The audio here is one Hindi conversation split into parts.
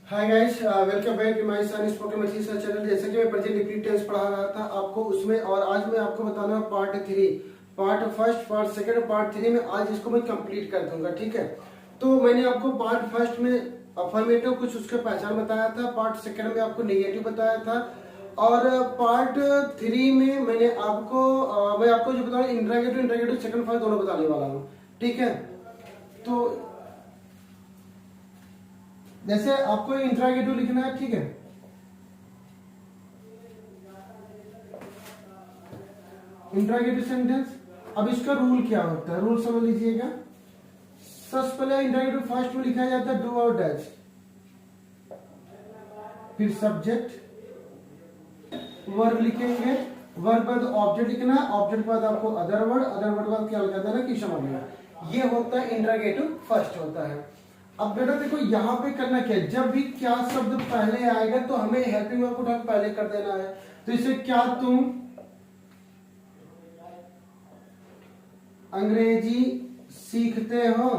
Hi guys, welcome back to my sun spoken English channel. जैसे कि मैं प्रेजेंट डिग्री टेंस पढ़ा रहा था आपको उसमें, और आज मैं आपको बताना part 3, part first, part second, part 3 में आज इसको मैं कंप्लीट कर दूंगा। ठीक है, तो मैंने आपको पार्ट फर्स्ट में अफर्मेटिव कुछ उसके पहचान बताया था, पार्ट सेकंड में आपको नेगेटिव बताया था, और पार्ट 3 में मैं आपको जो बताऊँ इंट्रोगेटिव सेकंड फर्स्ट दोनों बताने वाला हूँ। ठीक है, तो जैसे आपको इंट्रोगेटिव लिखना है। ठीक है, इंट्रोगेटिव सेंटेंस। अब इसका रूल क्या होता है, रूल समझ लीजिएगा। सबसे पहले इंट्रोगेटिव फर्स्ट में लिखा जाता है डू और डज, फिर सब्जेक्ट, वर्ब लिखेंगे, वर्ब बाद ऑब्जेक्ट लिखना है, ऑब्जेक्ट बाद आपको अदर वर्ड, अदर वर्ड बाद क्या लिखा देना कि समझना। ये होता है इंट्रोगेटिव फर्स्ट होता है। अब बेटा देखो यहां पे करना क्या है, जब भी क्या शब्द पहले आएगा तो हमें हेल्पिंग वर्ब को उठा पहले कर देना है। तो इसे क्या तुम अंग्रेजी सीखते हो,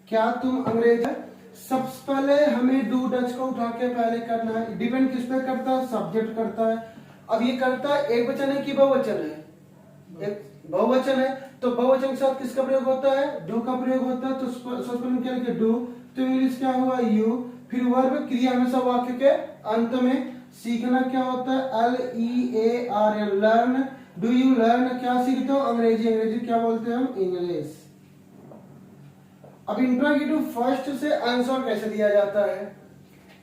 क्या तुम अंग्रेजी। सबसे पहले हमें डू डच को उठा के पहले करना है। डिपेंड किस पे करता है, सब्जेक्ट करता है। अब ये करता है एक वचन है कि बहुवचन है, एक बहुवचन है, तो बहुवचन के साथ किसका प्रयोग होता है, डू का प्रयोग होता है। तो सबसे पहले क्या लिखे डू, तो इंग्लिश क्या हुआ यू, फिर वर्ब क्रिया हमेशा वाक्य के अंत में। सीखना क्या होता है LEARN, learn. Do you learn, क्या सीखते हो अंग्रेजी, अंग्रेजी क्या बोलते हैं हम इंग्लिश। अब इंट्रोगेटिव फर्स्ट से आंसर कैसे दिया जाता है,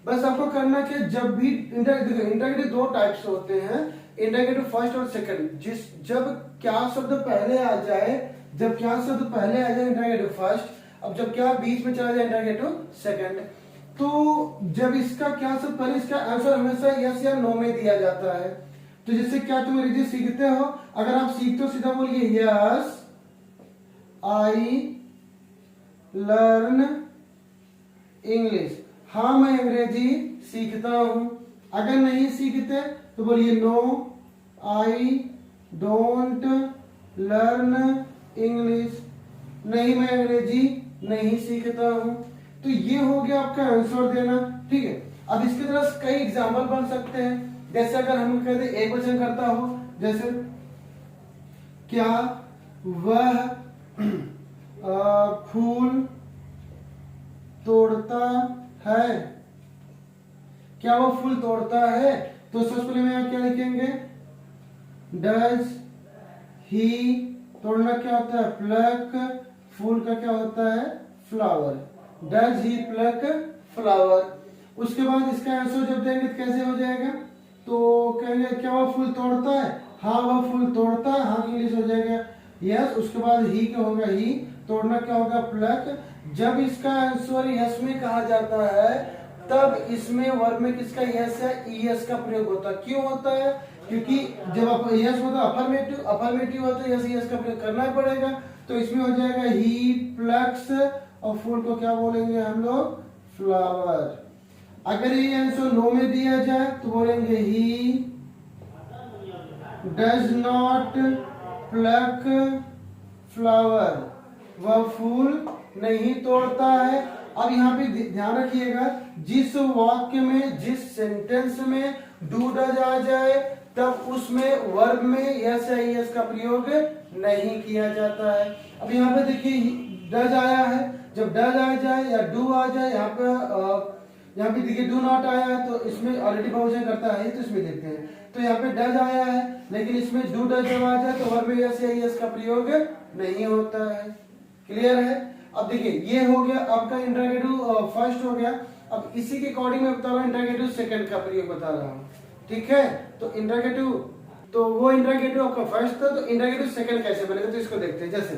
बस आपको करना कि जब भी इंट्रोगेटिव दो टाइप्स होते हैं, इंट्रोगेटिव फर्स्ट और सेकंड। जब क्या शब्द पहले आ जाए, इंट्रोगेटिव फर्स्ट। अब जब क्या बीच में चला जाए इंट्रोगेटिव सेकंड। तो जब इसका क्या शब्द पहले, इसका आंसर हमेशा यस या नो में दिया जाता है। तो जैसे क्या तुम अंग्रेजी सीखते हो, अगर आप सीखते हो सीधा बोलिए यस आई लर्न इंग्लिश, हाँ मैं अंग्रेजी सीखता हूं। अगर नहीं सीखते तो बोलिए no I don't learn English, नहीं मैं अंग्रेजी नहीं सीखता हूं। तो ये हो गया आपका आंसर देना। ठीक है, अब इसकी तरह कई एग्जाम्पल बन सकते हैं। जैसे अगर हम कहते एक वचन करता हो, जैसे क्या वह फूल तोड़ता है, क्या वो फूल तोड़ता है। तो सबसे पहले में क्या लिखेंगे डज ही, तोड़ना क्या होता है प्लक, फूल का क्या होता है flower, does he pluck flower. उसके बाद इसका आंसर जब देंगे तो कैसे हो जाएगा, तो कहेंगे क्या वो फूल तोड़ता है, हाँ वह फूल तोड़ता है, हाँ इंग्लिश हो जाएगा यस। उसके बाद ही क्या होगा ही, तोड़ना क्या होगा प्लक। जब इसका आंसर यस में कहा जाता है तब इसमें वर्ब में किसका यस या ईएस का प्रयोग होता है। क्यों होता है, क्योंकि जब आप यस होता है अफर्मेटिव होता है, यस ईएस का प्रयोग करना ही पड़ेगा। तो इसमें हो जाएगा ही प्लक्स, और फूल को क्या बोलेंगे हम लोग फ्लावर। अगर ये आंसर नो में दिया जाए तो बोलेंगे he does not plug flower, वह फूल नहीं तोड़ता है। अब यहाँ पे ध्यान रखिएगा, जिस वाक्य में जिस सेंटेंस में डू डज आ जाए तब उसमें वर्ब में यस या यस का प्रयोग नहीं किया जाता है। अब यहाँ पे देखिए डज आया है, जब डज आ जाए या डू आ जाए, यहाँ पे देखिए डू नॉट आया है तो इसमें ऑलरेडी बहुवचन करता है तो इसमें देखते हैं। तो यहाँ पे डज आया है लेकिन इसमें डू डज जब आ जाए तो वर्ब में यस या यस का प्रयोग नहीं होता है। क्लियर है। अब देखिए ये हो गया आपका इंट्रोगेटिव फर्स्ट हो गया। अब इसी के अकॉर्डिंग मैं बता रहा हूँ इंट्रोगेटिव सेकंड का प्रयोग बता रहा हूँ। ठीक है, तो इंट्रोगेटिव, तो वो इंट्रोगेटिव आपका फर्स्ट था, तो इंट्रोगेटिव सेकंड कैसे बनेगा तो इसको देखते हैं। जैसे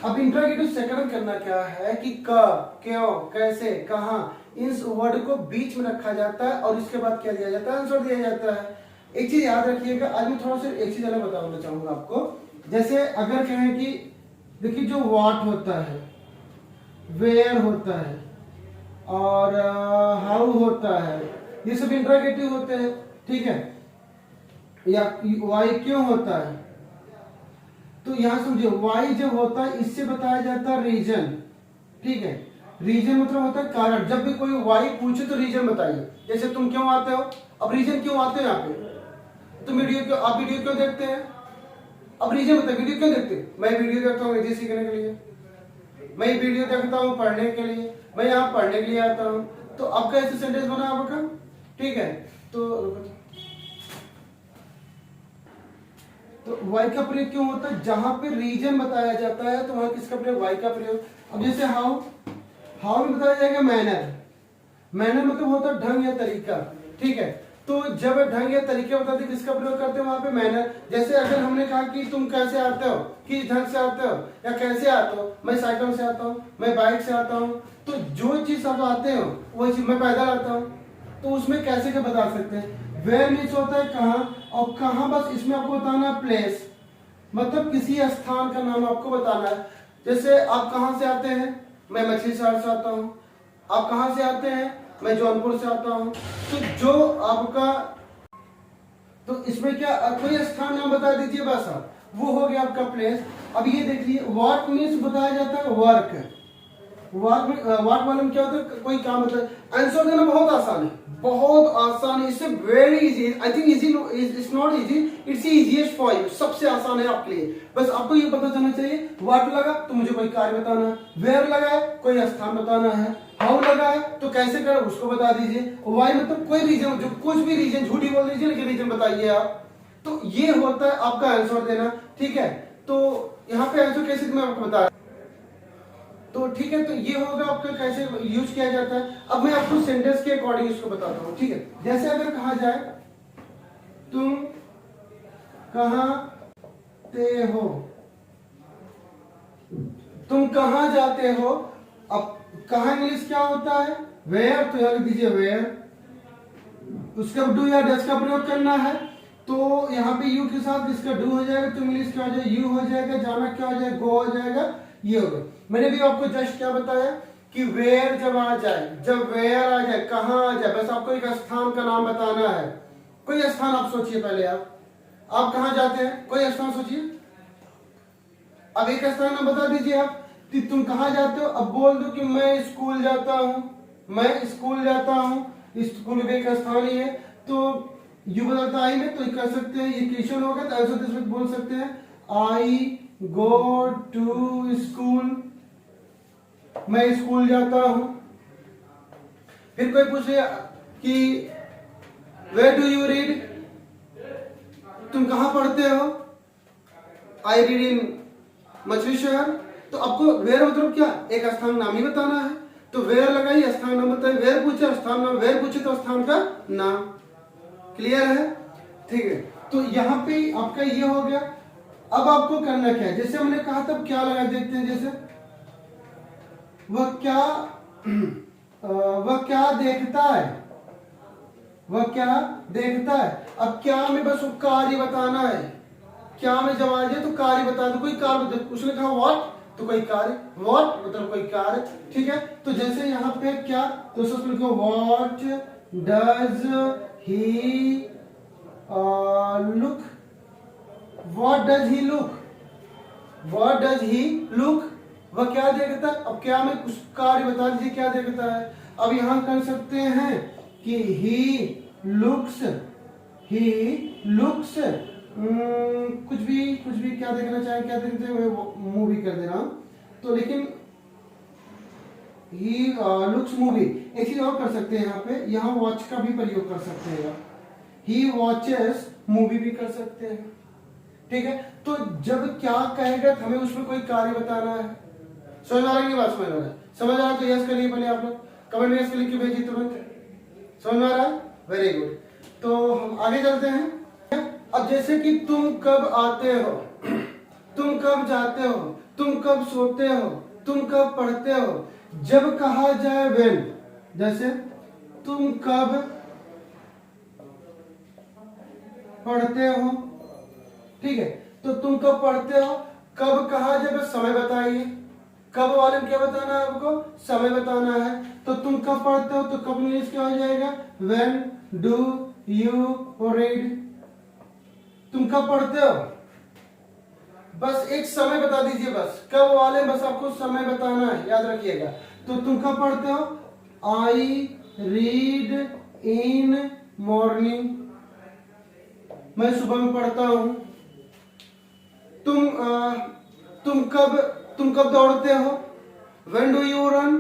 अब इंट्रोगेटिव सेकंड करना क्या है कि कब, क्यों, कैसे, कहां, इस वर्ड को बीच में रखा जाता है और इसके बाद क्या दिया जाता है, आंसर दिया जाता है। एक चीज याद रखिएगा, आज मैं थोड़ा सा एक चीज अलग बताना चाहूंगा आपको। जैसे अगर कहें कि देखिए जो व्हाट होता है, वेयर होता है और हाउ होता है, ये सब इंट्रोगेटिव होते हैं। ठीक है, या वाई क्यों होता है, तो यहां समझो वाई जब होता है इससे बताया जाता है रीजन। ठीक है, रीजन मतलब होता है कारण। जब भी कोई वाई पूछे तो रीजन बताइए। जैसे तुम क्यों आते हो, अब रीजन क्यों आते हो यहाँ पे, तुम आप वीडियो क्यों देखते हैं, अब रीजन बताइए वीडियो क्यों देखते हैं। मैं वीडियो देखता हूँ हिंदी सीखने के लिए, मैं वीडियो देखता हूँ पढ़ने के लिए, मैं यहाँ पढ़ने के लिए आता हूँ। तो आपका ऐसे सेंटेंस बना आपका, ठीक है। तो वाई का प्रयोग क्यों होता है, जहां पे रीजन बताया जाता है तो वहां किसका प्रयोग, वाई का प्रयोग। अब जैसे हाउ, हाउ में बताया जाएगा मैनर, मैनर मतलब होता है ढंग या तरीका, ठीक है। तो जब ढंग या तरीके बताते किसका प्रयोग करते हैं वहां पे, मैनर। जैसे अगर हमने कहा कि तुम कैसे आते हो, किस ढंग से आते हो या कैसे आते हो, मैं साइकिल से आता हूँ, मैं बाइक से आता हूँ। तो जो चीज आप आते हो वही चीज, मैं पैदल आता हूँ, तो उसमें कैसे क्या बता सकते हैं। वेयर मीन्स होता है कहाँ, और कहाँ बस इसमें आपको बताना है प्लेस, मतलब किसी स्थान का नाम आपको बताना है। जैसे आप कहाँ से आते हैं, मैं मछली शहर से आता हूँ। आप कहाँ से आते हैं, मैं जौनपुर से आता हूँ। तो जो आपका, तो इसमें क्या कोई स्थान नाम बता दीजिए बस आप, वो हो गया आपका प्लेस। अब ये देखिए वर्क मीन्स बताया जाता है वर्क, वर्क वाले में क्या होता है, कोई काम होता है। आंसर देना बहुत आसान है, बहुत आसान है, इससे very easy. I think easy it's not easy, it's easiest for you, सबसे आसान है आपके लिए। बस आपको ये पता चलना चाहिए, व्हाट लगा तो मुझे कोई कार्य बताना है, वेयर लगा है कोई स्थान बताना है, हाउ लगा है तो कैसे करें उसको बता दीजिए, वाई मतलब कोई रीजन, जो कुछ भी रीजन, झूठी बोल दीजिए लेकिन रीजन बताइए आप। तो ये होता है आपका आंसर देना, ठीक है। तो यहाँ पे आंसर कैसे मैं आपको बता, तो ठीक है। तो ये होगा आपका कैसे यूज किया जाता है। अब मैं आपको सेंटेंस के अकॉर्डिंग इसको बताता हूँ, ठीक है। जैसे अगर कहा जाए तुम कहां हो, तुम कहां जाते हो। अब कहां इंग्लिश क्या होता है, वेयर, तो यहाँ लिख दीजिए वेयर। उसका डू या डज का प्रयोग करना है, तो यहाँ पे यू के साथ इसका डू हो जाएगा, तो इंग्लिश क्या हो जाएगा, यू हो जाएगा, जाना क्या हो जाएगा, गो हो जाएगा, ये हो गया। मैंने भी आपको जस्ट क्या बताया कि वेयर जब आ जाए, जब वेयर आ जाए, कहां आ जाए, बस आपको एक स्थान का नाम बताना है। कोई स्थान आप सोचिए पहले, आप कहां जाते हैं, कोई स्थान सोचिए। अब एक स्थान नाम बता दीजिए आप कि तुम कहां जाते हो। अब बोल दो कि मैं स्कूल जाता हूं, मैं स्कूल जाता हूं, स्कूल भी एक स्थान ही है। तो यू बदलता आई में, तो कर सकते हैं, ये क्वेश्चन होगा तो आंसर दिस बोल सकते हैं, आई गो टू स्कूल, मैं स्कूल जाता हूं। फिर कोई पूछे कि वेयर डू यू रीड, तुम कहां पढ़ते हो, आई रीड इन मछली शहर। तो आपको वेयर मतलब क्या, एक स्थान नाम ही बताना है, तो वेयर लगाइए, स्थान नाम बताइए। वेयर पूछे स्थान नाम, वेयर पूछे तो स्थान का नाम। क्लियर है, ठीक है। तो यहाँ पे आपका ये हो गया। अब आपको करना क्या है, जैसे हमने कहा तब क्या लगा देखते हैं। जैसे वह क्या देखता है, वह क्या देखता है। अब क्या में बस कार्य बताना है, क्या में जब आ जाए तो कार्य बता दो, कोई कार्य। उसने कहा व्हाट तो कोई कार्य, व्हाट मतलब कोई कार्य, ठीक है। तो जैसे यहाँ पे क्या, तो उसमें लिखो what does he look, what does he look, what does he look, वह क्या देखता है। अब क्या में कुछ कार्य बता दीजिए क्या देखता है। अब यहां कर सकते हैं कि ही लुक्स कुछ भी क्या देखना चाहे, क्या देखते हैं मूवी कर दे रहा हूं, तो लेकिन ही लुक्स मूवी। एक चीज और कर सकते हैं यहाँ पे, यहाँ वॉच का भी प्रयोग कर सकते हैं, ही वॉचेस मूवी भी कर सकते हैं, ठीक है। तो जब क्या कहेगा हमें उसमें कोई कार्य बताना है। समझ आ रहा है, बात समझ आ रहा है, समझ आ रहा तो यस करिए पहले आप लोग, कमेंट में यस लिख के भेजिए तुरंत। समझ आ रहा है, वेरी गुड। तो हम आगे चलते हैं। अब जैसे कि तुम कब आते हो, तुम कब जाते हो, तुम कब सोते हो, तुम कब पढ़ते हो। जब कहा जाए व्हेन, जैसे तुम कब पढ़ते हो, ठीक है। तो तुम कब पढ़ते हो, कब कहा जाए बस समय बताइए, कब वाले में क्या बताना है आपको, समय बताना है। तो तुम कब पढ़ते हो, तो कब इंग्लिश क्या हो जाएगा, व्हेन डू यू रीड। तुम कब पढ़ते हो, बस एक समय बता दीजिए, बस कब वाले बस आपको समय बताना है, याद रखिएगा। तो तुम कब पढ़ते हो? आई रीड इन मॉर्निंग, मैं सुबह में पढ़ता हूं। तुम कब दौड़ते हो? When do you run?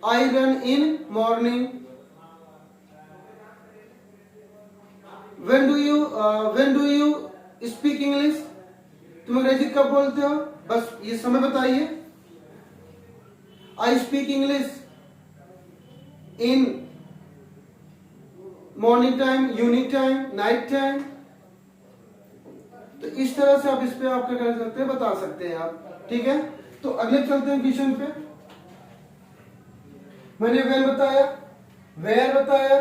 I run in morning. When do you speak English? तुम अंग्रेजी कब बोलते हो? बस ये समय बताइए। I speak English in morning time, evening time, night time. तो इस तरह से आप इस पे आप क्या कर सकते हैं, बता सकते हैं आप। ठीक है, तो अगले चलते हैं क्वेश्चन पे। मैंने वेन बताया, वेयर बताया,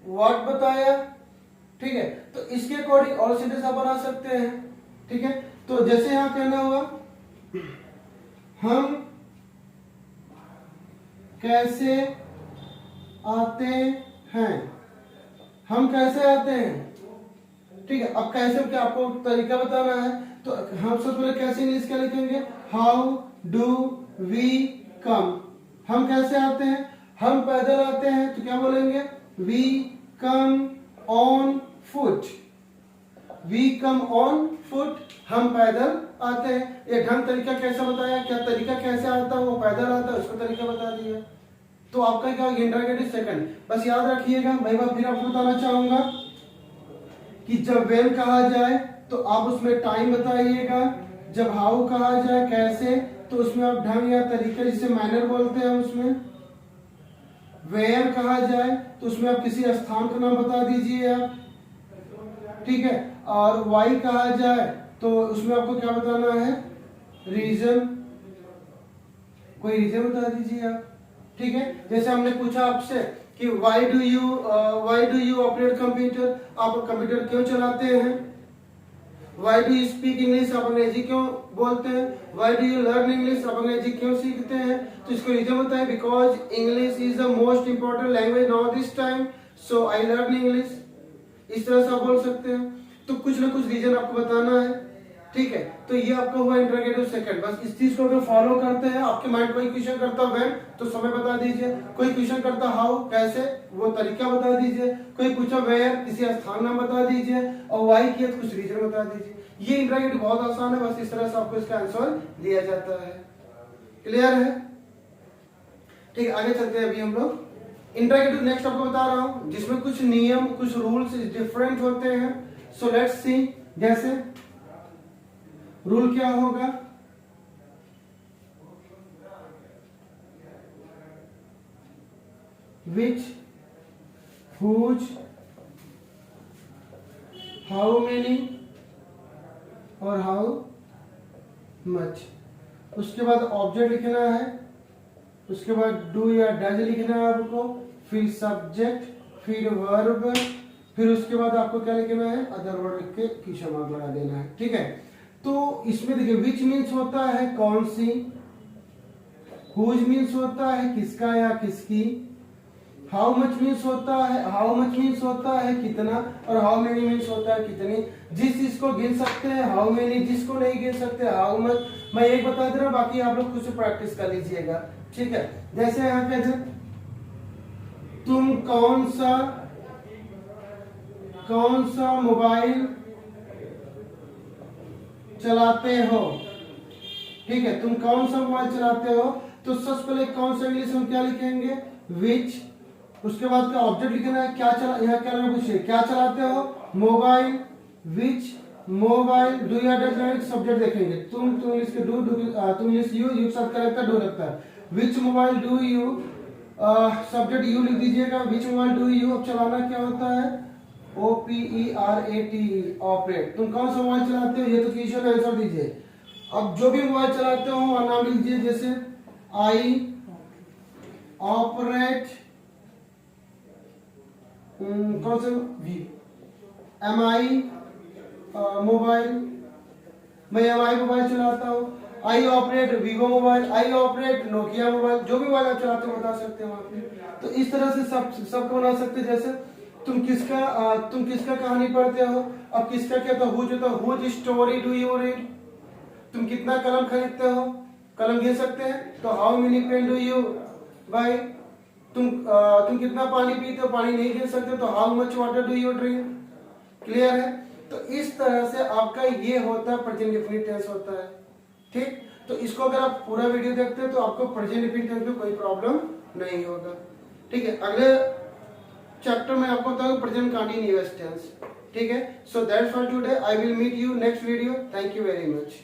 व्हाट बताया। ठीक है, तो इसके अकॉर्डिंग और सेंटेंस आप बना सकते हैं। ठीक है, तो जैसे यहां कहना हुआ, हम कैसे आते हैं, हम कैसे आते हैं। ठीक है, अब कैसे क्या आपको तरीका बताना है, तो हम सबसे पहले कैसे इंग्लिश क्या लिखेंगे? How do we come. हम कैसे आते हैं? हम पैदल आते हैं, तो क्या बोलेंगे? We come on foot. We come on foot, हम पैदल आते हैं। ये ढंग तरीका कैसा बताया, क्या तरीका कैसे आता है, वो पैदल आता है, उसका तरीका बता दिया। तो आपका क्या इंटरोगेटिव सेकंड। बस याद रखिएगा, मैं एक बार फिर आपको बताना चाहूंगा कि जब वेन कहा जाए तो आप उसमें टाइम बताइएगा। जब हाउ कहा जाए कैसे, तो उसमें आप ढंग या तरीका, जिसे मैनर बोलते हैं उसमें। वेयर कहा जाए तो उसमें आप किसी स्थान का नाम बता दीजिए आप। ठीक है, और वाई कहा जाए तो उसमें आपको क्या बताना है? रीजन, कोई रीजन बता दीजिए आप। ठीक है, जैसे हमने पूछा आपसे कि why do you operate computer, आप कंप्यूटर क्यों चलाते हैं। Why do you speak English, आप अंग्रेजी क्यों बोलते हैं। Why do you learn English, आप अंग्रेजी क्यों सीखते हैं। तो इसको रीजन बताए, because English is the most important language now this time, so I learn English. इस तरह से आप बोल सकते हैं। तो कुछ ना कुछ रीजन आपको बताना है। ठीक है, तो ये आपका हुआ इंटरोगेटिव सेकंड। बस इस चीज को अगर फॉलो करते हैं, आपके माइंड कोई क्वेश्चन करता व्हेन तो समय बता दीजिए, कोई क्वेश्चन करता हाउ कैसे, वो तरीका बता दीजिए, कोई पूछा वेयर किसी स्थान नाम बता दीजिए, और वाई किया तो कुछ रीजन बता दीजिए। ये इंटरोगेटिव बहुत आसान है, बस इस तरह से आपको इसका आंसर दिया जाता है। क्लियर है? ठीक है, आगे चलते हैं। अभी हम लोग इंटरोगेटिव नेक्स्ट आपको बता रहा हूं, जिसमें कुछ नियम, कुछ रूल्स डिफरेंट होते हैं। So let's see. जैसे रूल क्या होगा? विच, हुज, हाउ मेनी और हाउ मच। उसके बाद ऑब्जेक्ट लिखना है, उसके बाद डू या डज लिखना है आपको, फिर सब्जेक्ट, फिर वर्ब, फिर उसके बाद आपको क्या लिखना है? अदर वर्ड लिख के क्वेश्चन मार्क लगा देना है। ठीक है, तो इसमें देखिए विच मीन्स होता है कौन सी, हुज मीन्स होता है किसका या किसकी, हाउ मच मीन्स होता है कितना, और हाउ मेनी मीन्स होता है कितनी। जिस चीज को गिन सकते हैं हाउ मेनी, जिसको नहीं गिन सकते हाउ मच। मैं एक बता दे रहा हूं, बाकी आप लोग खुद से प्रैक्टिस कर लीजिएगा। ठीक है, जैसे यहाँ कहते हैं तुम कौन सा मोबाइल चलाते हो। ठीक है, तुम कौन सा मोबाइल चलाते हो, तो सबसे पहले कौन सा इंग्लिश में क्या लिखेंगे? विच। उसके बाद क्या ऑब्जेक्ट लिखना है, क्या चला, यहाँ क्या पूछिए क्या चलाते हो? मोबाइल। विच मोबाइल, डू या डज सब्जेक्ट देखेंगे। तुम इंग्लिश के डू, तुम इंग्लिश यू सब क्या लगता है? डू लगता है। विच mobile do you, subject you लिख दीजिएगा। विच मोबाइल डू यू, अब चलाना क्या होता है? OPERATE, operate. तुम कौन सा मोबाइल चलाते हो, ये तो क्वेश्चन आंसर दीजिए। अब जो भी मोबाइल चलाते हो वहां नाम लिख दीजिए, जैसे आई ऑपरेट कौन सा, MI मोबाइल, मैं MI मोबाइल चलाता हूँ। I operate Vivo mobile, I operate Nokia mobile. जो भी मोबाइल आप चलाते हो बता सकते हो वहां पे। तो इस तरह से सबको बना सकते हैं। जैसे तुम किसका कहानी पढ़ते हो, अब किसका क्या था, हुज होता है, whose story do you read. तुम कितना कलम खरीदते हो, कलम गिन सकते हैं, तो how many pen do you भाई तुम कितना पानी पीते हो, पानी नहीं गिन सकते तो how much water do you drink. Clear है। तो इस तरह से आपका ये होता है प्रेजेंट डेफिनिट टेंस होता है। ठीक, तो इसको अगर आप पूरा वीडियो देखते हैं तो आपको प्रेजेंट डेफिनिट टेंस में कोई प्रॉब्लम नहीं होगा। ठीक है, अगले चैप्टर में आपको बताऊंगा प्रेजेंट कंटिन्यूअस टेंस। ठीक है, so that's for today, I will meet you next video. Thank you very much.